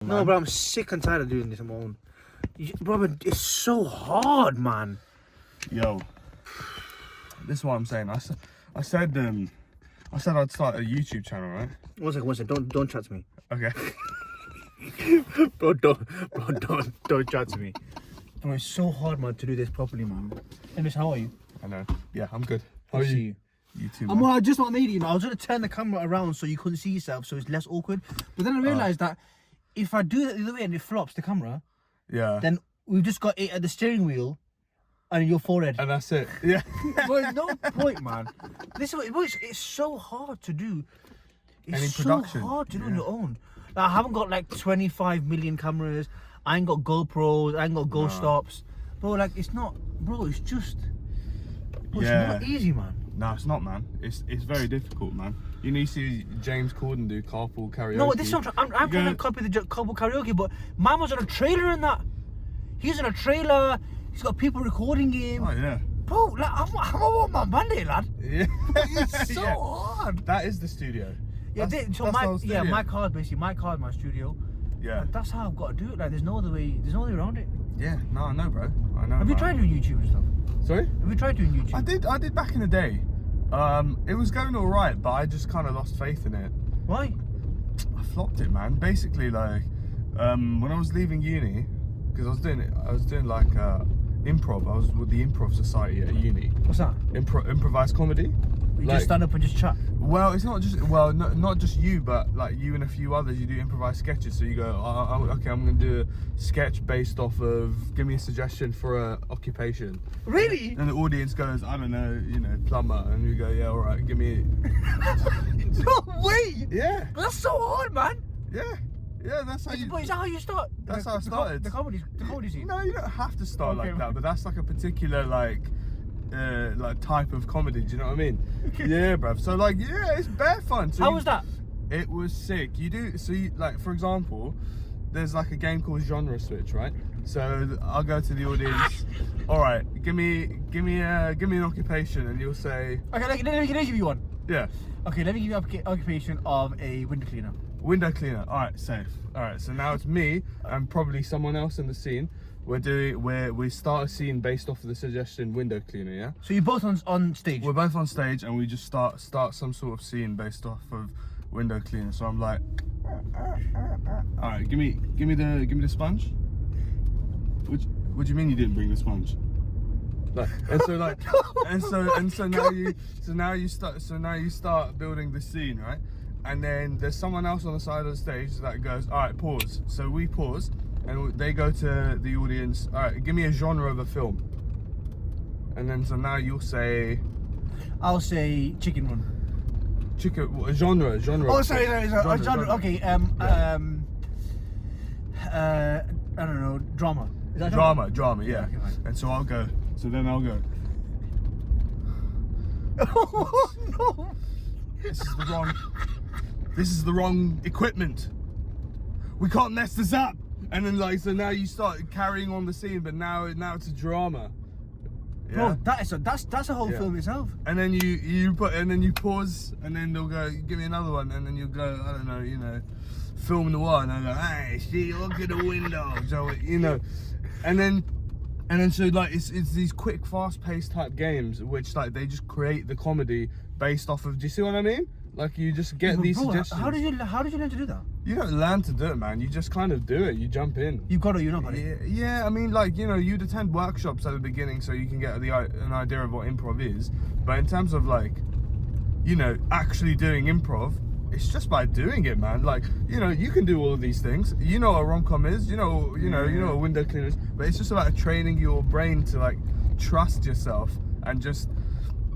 man. No, but I'm sick and tired of doing this on my own. Brother, it's so hard, man. Yo, this is what I'm saying. I said I'd start a YouTube channel, right? One second. Don't chat to me. Okay. Bro, don't chat to me. Bro, it's so hard, man, to do this properly, man. Anyways, how are you? I know. Yeah, I'm good. How are you? You too, man. I just not made it, you know. I was gonna turn the camera around so you couldn't see yourself, so it's less awkward. But then I realised that if I do it the other way and it flops the camera, then we've just got it at the steering wheel and your forehead. And that's it. Yeah. Well, there's no point, man. This is what it's so hard to do. It's so hard to do on your own. Like, I haven't got like 25 million cameras. I ain't got GoPros. I ain't got Ghost Stops. Bro, like, it's not... Bro, it's just... Bro, it's not easy, man. No, it's not, man. It's very difficult, man. You need to see James Corden do carpool karaoke. No, this is what I'm trying to copy the carpool karaoke, but man was on a trailer in that. He's in a trailer. He's got people recording him. Oh, yeah. Bro, like, I'm a one-man band here, lad. Yeah. It's so hard. That is the studio. Yeah, my car's basically my studio. Yeah. Like, that's how I've got to do it. Like, there's no other way around it. Yeah, no, I know, bro. I know. Have you tried doing YouTube and stuff? Sorry? Have you tried doing YouTube? I did back in the day. It was going all right, but I just kind of lost faith in it. Why? I flopped it, man. Basically, like, when I was leaving uni, because I was doing like improv. I was with the Improv Society at uni. What's that? Improvised comedy. You just stand up and just chat? Well, it's not just not just you, but like you and a few others. You do improvised sketches. So you go, okay, I'm gonna do a sketch based off of, give me a suggestion for a occupation. Really? And the audience goes, I don't know, plumber, and you go, yeah, all right, give me. No way! Yeah. That's so hard, man. Yeah, that's how you. But is that how you start? That's how I started. The comedy scene. No, you don't have to start like that, but that's like a particular like type of comedy. Do you know what I mean? Yeah, bruv. So like, yeah, it's bare fun. So how was that? It was sick. Like, for example, there's like a game called Genre Switch, right? So I'll go to the audience. All right, give me an occupation, and you'll say. Okay, let me give you one. Yeah. Okay, let me give you an occupation of a window cleaner. Window cleaner. All right, safe. All right, so now it's me and probably someone else in the scene. We start a scene based off of the suggestion window cleaner, yeah? So you're both on stage? We're both on stage, and we just start some sort of scene based off of window cleaner. So I'm like, all right, give me the sponge. What do you mean you didn't bring the sponge? Like, now you start building the scene, right? And then there's someone else on the side of the stage that goes, all right, pause. So we pause, and they go to the audience, all right, give me a genre of a film. And then so now you'll say... I'll say Chicken Run. Genre. Oh, sorry, genre. Okay, I don't know, drama. Is that drama, yeah. Okay, fine. And so I'll go. Oh, no. This is the wrong equipment. We can't mess this up. And then so now you start carrying on the scene, but now it's a drama. Yeah? Bro, that's a whole film itself. And then you pause, and then they'll go, give me another one, and then you'll go, I don't know, film noir, and I go, hey, see, look at the window, so and then so like it's these quick, fast-paced type games, which like they just create the comedy based off of. Do you see what I mean? Like you just get these suggestions. How did you learn to do that? You don't learn to do it, man. You just kind of do it. You jump in. You've got it. You're not got it. Yeah. I mean, like you'd attend workshops at the beginning so you can get an idea of what improv is. But in terms of like, actually doing improv, it's just by doing it, man. Like, you can do all of these things. You know what a rom-com is. You know what window cleaner is. But it's just about training your brain to like trust yourself and just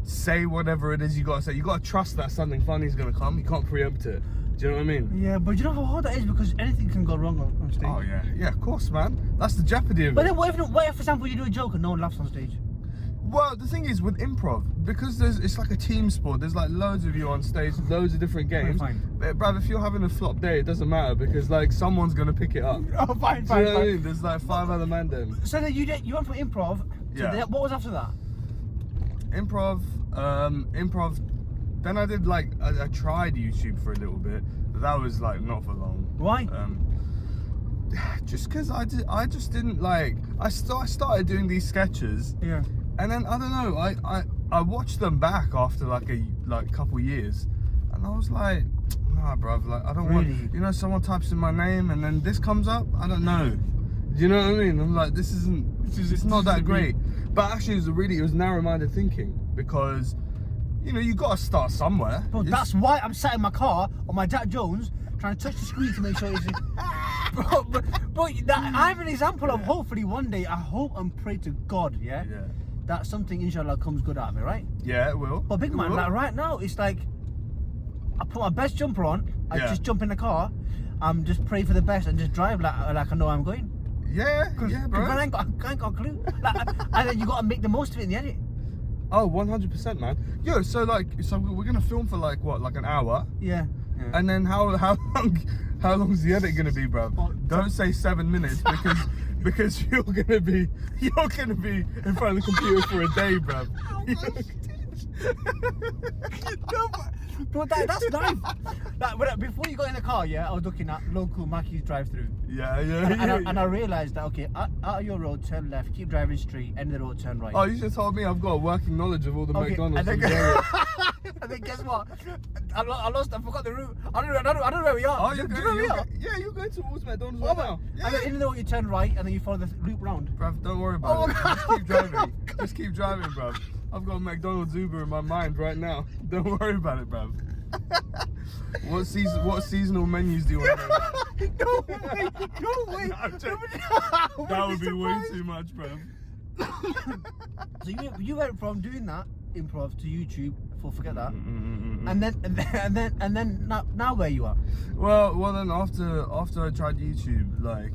say whatever it is you gotta say. You gotta trust that something funny is gonna come. You can't preempt it. Do you know what I mean? Yeah, but you know how hard that is, because anything can go wrong on stage. Oh yeah, of course, man. That's the jeopardy of it. But then what if, for example, you do a joke and no one laughs on stage? Well, the thing is with improv, because it's like a team sport. There's like loads of you on stage, loads of different games. Fine. But, bruv, if you're having a flop day, it doesn't matter, because like someone's gonna pick it up. Oh, fine. Do you know what I mean? There's like 5 other men then. So then you went from improv. What was after that? Improv. Then I did I tried YouTube for a little bit, but that was like not for long. Why? Just because I just didn't like. I started doing these sketches. Yeah. And then I don't know. I watched them back after like a couple years, and I was like, nah, bruv. Like I don't want. You know, someone types in my name and then this comes up. I don't know. Do you know what I mean? I'm like, it's not that great. But actually, it was narrow-minded thinking because, you know, you got to start somewhere. Bro, that's why I'm sat in my car on my Jack Jones trying to touch the screen to make sure it's. Bro, I have an example of hopefully one day. I hope and pray to God, yeah, that something inshallah comes good out of it, right? Yeah, it will. But big man, like right now, it's like I put my best jumper on. I just jump in the car. I'm just pray for the best and just drive like I know I'm going. Yeah, bro. I ain't got a clue. Like, and then you got to make the most of it in the edit. Oh, 100%, man. Yo, so we're gonna film for like an hour. Yeah. And then how long's the edit gonna be, bro? Don't say 7 minutes because you're gonna be in front of the computer for a day, bro. Bro, that's nice. Like, before you got in the car, I was looking at local Mackey's drive-through. And I realised that out of your road, turn left, keep driving straight, end of the road, turn right. Oh, you should told me I've got a working knowledge of all the McDonald's in the area. And then guess what? I forgot the route. I don't know where we are. Oh, you're going towards McDonald's right now. Yeah. And then in the road you turn right, and then you follow the loop round. Bruv, don't worry about it. Just keep driving. Just keep driving, bruv. I've got a McDonald's Uber in my mind right now. Don't worry about it, bruv. What seasonal menus do you want to know? No way. That would be way too much, bruv. So you went from doing that improv to YouTube. Forget that. And then now where you are? Well then after I tried YouTube, like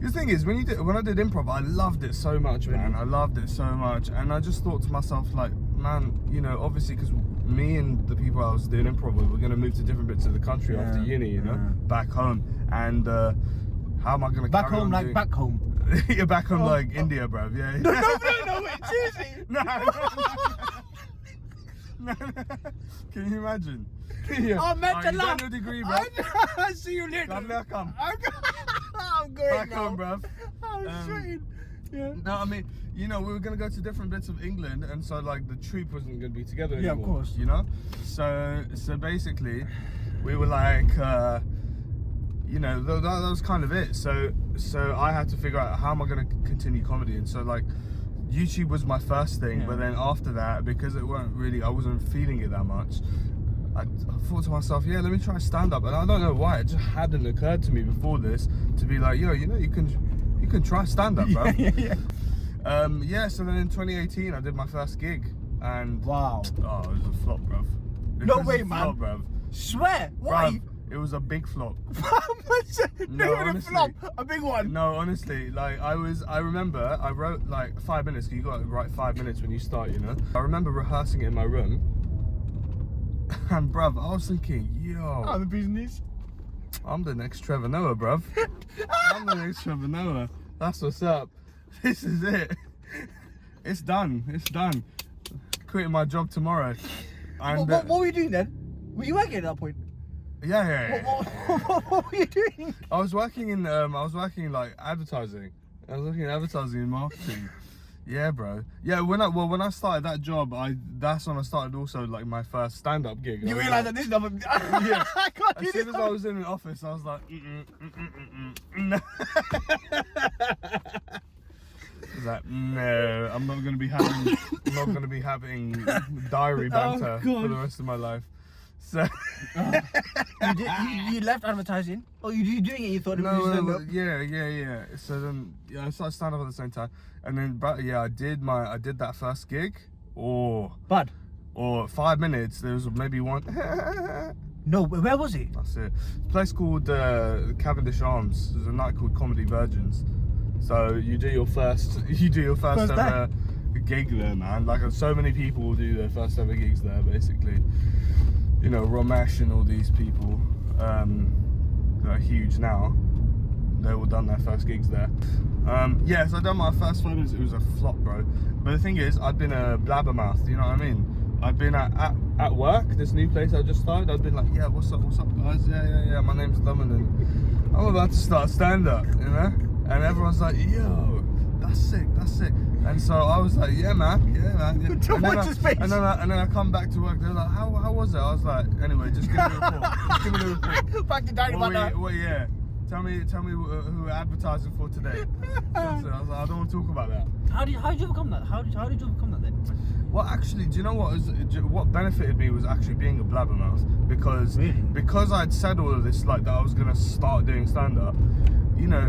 the thing is when I did improv, I loved it so much, man. I loved it so much, and I just thought to myself, like, man, you know, obviously because me and the people I was doing improv with, we're gonna move to different bits of the country after uni, you know, back home, and how am I gonna back home like back home? You're back home like India, bruv. Yeah. No, wait, seriously. No. Can you imagine? I'm meant to laugh. You got no degree, bro. I see you later. Come. I'm going back now. home, bruv. I'm sweating. Yeah. No, I mean, you know, we were gonna go to different bits of England, and so like the troupe wasn't gonna be together anymore. Yeah, of course. You know, so basically, we were like, you know, that was kind of it. So I had to figure out how am I gonna continue comedy, and so like. YouTube was my first thing, but then after that, because I wasn't feeling it that much, I thought to myself, let me try stand-up, and I don't know why, it just hadn't occurred to me before this to be like, yo, you know, you can try stand-up, bro. So then in 2018, I did my first gig, and wow, oh, it was a flop, bruv. No way, man. Flop, bruv. Swear, why? It was a big flop. No, honestly, flop, a big one. No, honestly, like I remember I wrote like 5 minutes. You got to write 5 minutes when you start, you know. I remember rehearsing it in my room, and bruv, I was thinking, yo, I'm the business. I'm the next Trevor Noah, bruv. I'm the next Trevor Noah. That's what's up. This is it. It's done. Quitting my job tomorrow. And what were you doing then? Were you working at that point? Yeah. What were you doing? I was working in like advertising. I was working in advertising and marketing. Yeah, bro. Yeah, when I started that job, that's when I started also like my first stand-up gig. You realised that this is another. Yeah. I can't do as soon this. as I was in an office, I was like, no. I was like, no, I'm not gonna be having diary banter for the rest of my life. So you left advertising? Oh, you doing it? You thought it was stand-up? Yeah. So then I started stand-up at the same time, and then I did that first gig. Bad. Or 5 minutes. There was maybe one. No, where was it? That's it. It's a place called Cavendish Arms. There's a night called Comedy Virgins. So you do your first ever gig there, man. Like so many people will do their first ever gigs there, basically. You know, Ramesh and all these people that are huge now, they all done their first gigs there. So I done my first 5 minutes. It was a flop, bro. But the thing is, I'd been a blabbermouth, you know what I mean? I'd been at work, this new place I just started. I'd been like, yeah, what's up, guys? Yeah. My name's Daman, and I'm about to start stand up, you know. And everyone's like, yo, that's sick. And so I was like, yeah, man. Yeah. And then I come back to work. They're like, how was it? I was like, anyway, just give me the report. Back to diary about that. Well, yeah. Tell me who we're advertising for today. So I was like, I don't want to talk about that. How did you overcome that? How did you overcome that then? Well, actually, do you know what benefited me was actually being a blabbermouth, because I'd said all of this, like that I was gonna start doing stand up. You know,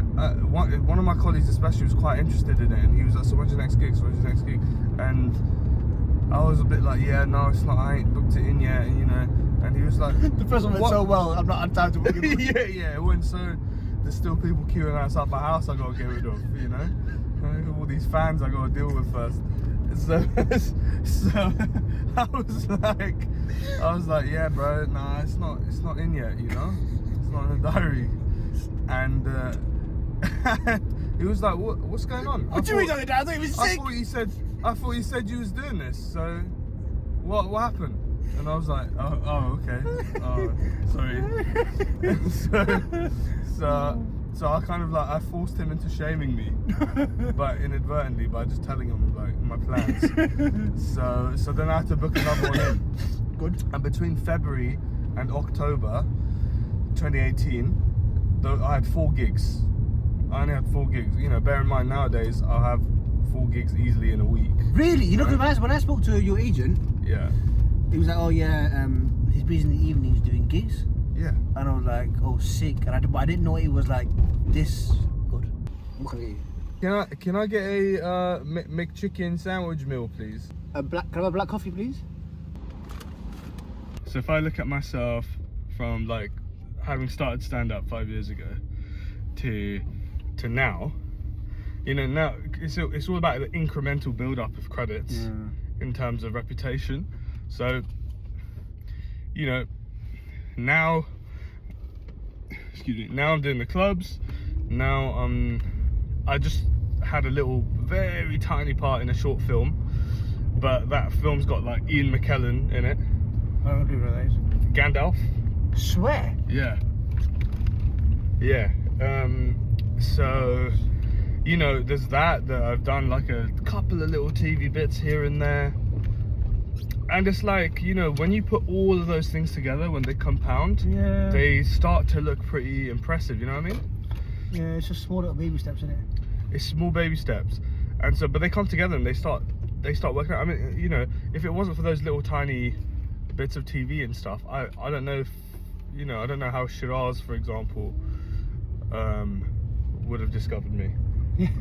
one of my colleagues especially was quite interested in it, and he was like, so when's your next gig? And I was a bit like, yeah, no, it's not, I ain't booked it in yet, and you know, and he was like, the first one went so well, I'm not had time to book it. yeah, it went so, there's still people queuing outside my house I gotta get rid of, you know, all these fans I gotta deal with first. So I was like, yeah, bro, nah, it's not in yet, you know, it's not in the diary. And he was like, what's going on? What do you mean on the diary? I thought he was sick. I thought you said you was doing this. So what happened? And I was like, oh okay. Oh, sorry. So I kind of like, I forced him into shaming me, but inadvertently, by just telling him like my plans. So then I had to book another one in. Good. And between February and October 2018, I had 4 gigs. I only had 4 gigs. You know, bear in mind nowadays I'll have 4 gigs easily in a week. Really? You know, because when I spoke to your agent, yeah, he was like, oh yeah, he's busy in the evenings doing gigs. Yeah. And I was like, oh, sick. And I didn't know it was like this good. Okay. Can I get a McChicken sandwich meal, please? Can I have a black coffee, please? So if I look at myself from like having started stand up 5 years ago to now, you know, now it's all about the incremental build up of credits in terms of reputation. So, you know, now I'm doing the clubs. Now I just had a little very tiny part in a short film, but that film's got like Ian McKellen in it. I don't do those. Gandalf. Swear. Yeah. So, you know, there's that I've done like a couple of little TV bits here and there. And it's like, you know, when you put all of those things together, when they compound, they start to look pretty impressive, you know what I mean? Yeah, it's just small little baby steps, isn't it? It's small baby steps. And so, but they come together and they start working out. I mean, you know, if it wasn't for those little tiny bits of TV and stuff, I don't know if, you know, I don't know how Shiraz, for example, would have discovered me. You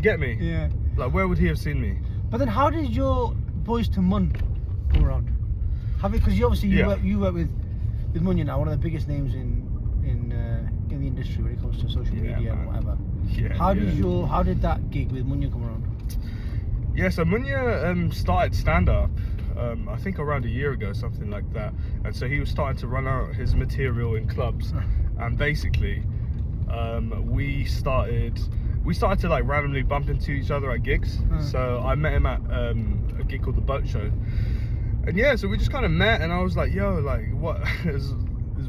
get me? Yeah. Like, where would he have seen me? But then how did your Boys to Mun come around? Because you obviously you work with Munya now, one of the biggest names in the industry when it comes to social media and whatever. Yeah. How did that gig with Munya come around? Yeah, so Munya started stand up I think around a year ago, something like that. And so he was starting to run out his material in clubs, and basically we started to like randomly bump into each other at gigs. So I met him at a gig called the Boat Show, and yeah, so we just kind of met, and I was like, yo, like, what? It was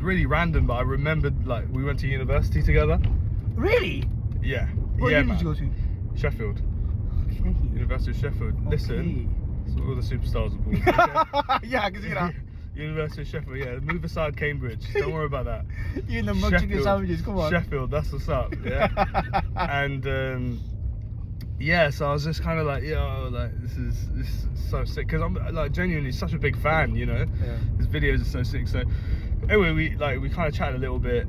really random, but I remembered like we went to university together. Really? Yeah. What uni did you go to? Sheffield. Okay. University of Sheffield. Okay. Listen, so all the superstars are born. Okay? Yeah, I can see that. University of Sheffield, yeah. Move aside Cambridge. Don't worry about that. You and the McChicken sandwiches, come on. Sheffield, that's what's up, yeah. And yeah, so I was just kind of like, yo, like this is so sick, because I'm like genuinely such a big fan, you know. Yeah. His videos are so sick. So anyway, we kind of chatted a little bit,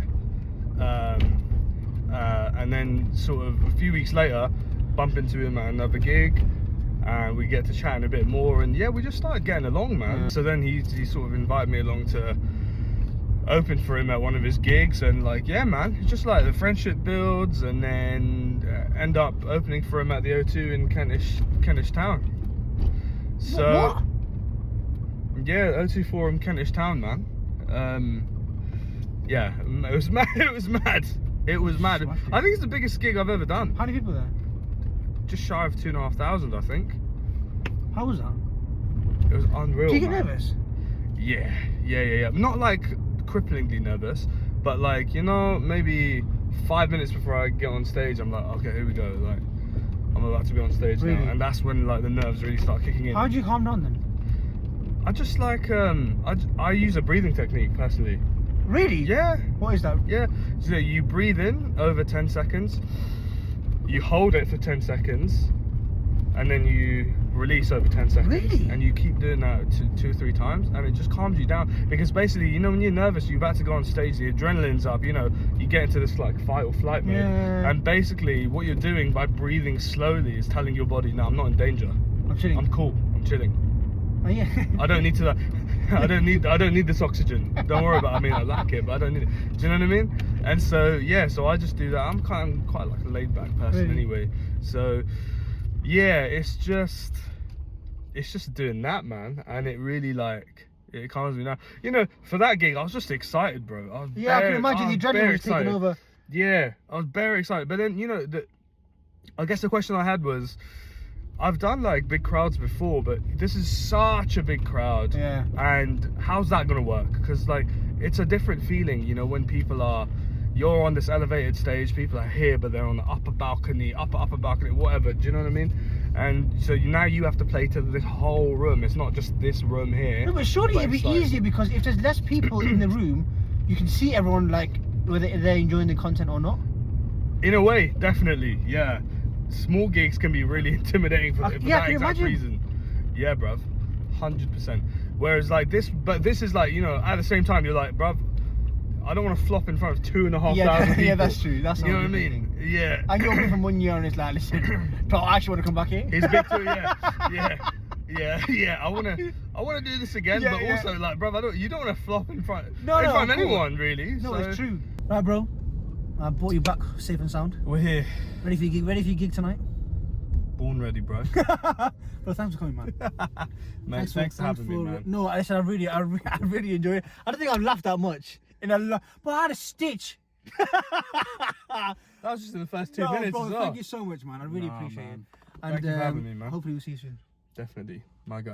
and then sort of a few weeks later, bump into him at another gig, and we get to chatting a bit more, and yeah, we just started getting along, man. Yeah. So then he sort of invited me along to open for him at one of his gigs, and like, yeah, man, it's just like the friendship builds, and then end up opening for him at the O2 in Kentish Town. So what? Yeah, O2 Forum, Kentish Town, man. Yeah, it was mad. It was mad. I think it's the biggest gig I've ever done. How many people there? Just shy of 2,500, I think. How was that? It was unreal. Do you get man. nervous? Yeah. Not like cripplingly nervous, but like, you know, maybe 5 minutes before I get on stage, I'm like, okay, here we go. Like, I'm about to be on stage Really? now, and that's when like the nerves really start kicking in. How do you calm down then? I just like I use a breathing technique personally. Really? Yeah. What is that? Yeah. So you breathe in over 10 seconds, you hold it for 10 seconds, and then you release over 10 seconds. Really? And you keep doing that two or three times, and it just calms you down. Because basically, you know, when you're nervous, you're about to go on stage, the adrenaline's up, you know, you get into this like fight or flight mode. Yeah. And basically, what you're doing by breathing slowly is telling your body, no, I'm not in danger. I'm chilling. I'm cool. I'm chilling. Oh, yeah. I don't need to. I don't need this oxygen. Don't worry about it. I mean, I like it, but I don't need it. Do you know what I mean? And so yeah, so I just do that. I'm quite like a laid back person Really? anyway. So yeah, it's just doing that, man, and it really like it calms me down. You know, for that gig, I was just excited, bro. I can imagine the adrenaline was taking over. Yeah, I was very excited. But then, you know, I guess the question I had was, I've done like big crowds before, but this is such a big crowd. Yeah. And how's that gonna work? Because like it's a different feeling, you know, when you're on this elevated stage, people are here, but they're on the upper balcony, upper balcony, whatever. Do you know what I mean? And so now you have to play to this whole room. It's not just this room here. No, but surely it'd be easier because if there's less people in the room, you can see everyone like whether they're enjoying the content or not. In a way, definitely, yeah. Small gigs can be really intimidating for that exact reason. Yeah, bruv, 100%. Whereas like this is like, you know, at the same time you're like, bruv, I don't want to flop in front of 2,500 people. Yeah, that's true. That's you know what I mean? Yeah. I get away from 1 year and it's like, listen, but I actually want to come back here. It's big too, yeah. I wanna do this again, but also like, bruv, you don't want to flop in front of anyone, really. No, it's true. Right, bro. I brought you back safe and sound. We're here. Ready for your gig tonight? Born ready, bro. Bro, thanks for coming, man. Mate, thanks for having me, man. No, I said I really enjoyed it. I don't think I've laughed that much but I had a stitch. That was just in the first 2 minutes bro, as well. Thank you so much, man. I really appreciate it. And thank you for having me, man. Hopefully we'll see you soon. Definitely, my guy.